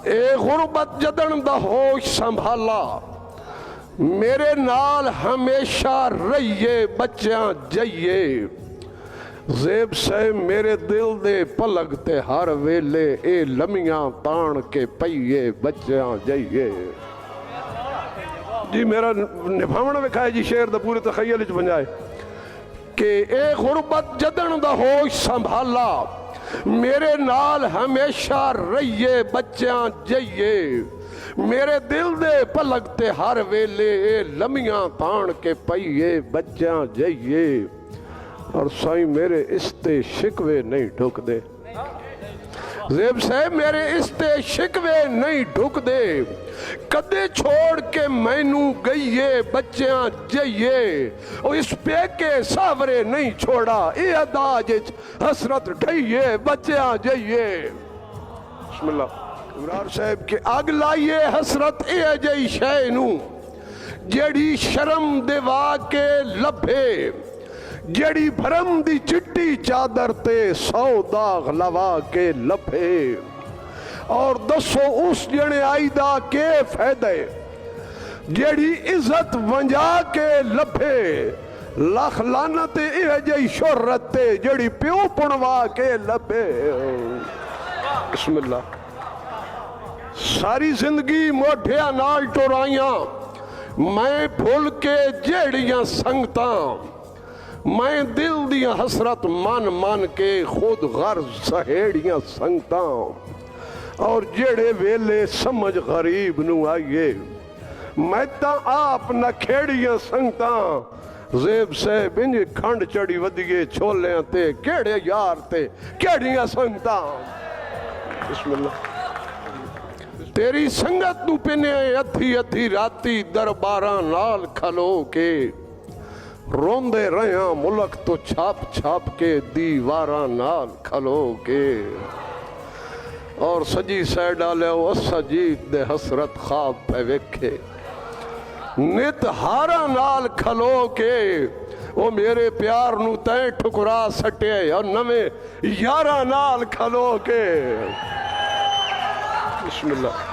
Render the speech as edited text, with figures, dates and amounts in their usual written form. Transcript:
ए गुरबत जदन दा होश संभाला, मेरे नाल हमेशा रहिए बच्चियां जाइए। ज़ेब से मेरे दिल दे पलक ते हर वेले ए लमियां तान के पईए बच्चियां जाइए। जी मेरा निभावना विखाए जी शेर दा पूरे तखय्युल च बंजाए कि ए गुरबत जदन दा होश संभाला, मेरे नाल हमेशा रहिए बच्चियां जाइए। मेरे दिल दे पलक ते हर वेले ए लमियां तान के पईए बच्चियां जाइए। और साईं मेरे इसते शिकवे नहीं ढुकदे, ज़ेब साहब मेरे इसते शिकवे नहीं ढुकदे। कदे छोड़ के मैनू गईए बच्चियां जाइए। और इस पेके सावरे नहीं छोड़ा, ये अदाज हसरत ढइए बच्चियां जाइए। बिस्मिल्लाह। इमरान साहब के अग लाइए हसरत ए जई शै नू जेड़ी शर्म दिवा के लभे, जेड़ी भरम दी चिट्टी चादर ते 100 दाग लवा के लभे। और दसो उस जने आई दा के फायदे जेड़ी इज्जत वंजा के लभे। लख लानत ए जई शोहरत ते जेड़ी प्यो पुणवा के लभे। बिस्मिल्लाह। सारी जिंदगी मोढिया नाल टुराइया मैं भुल के जेड़ियां संगतां, मैं दिल दिया हसरत मन मन के खुद गर्ज सहेड़ियां संगतां। और जेड़े वेले समझ गरीब नू आइए मैं ता आप नखेड़ियां संगतां। ज़ेब से बिंज खंड चढ़ी वधिए छोलियां ते केड़े यार ते केड़ियां संगतां। बिस्मिल्लाह। तेरी संगत नू पिने अधी अधी राती दरबारां नाल खलो के, रोंदे रहा मुल्क तो छाप छाप के दीवारा नाल खलो के। और सजी सै डाले सजीद दे हसरत खाब पे वेखे, नित हारा नाल खलो के। ओ मेरे प्यार नू तैं ठुकरा सटे और नवे यारा नाल खलो के। बिस्मिल्लाह।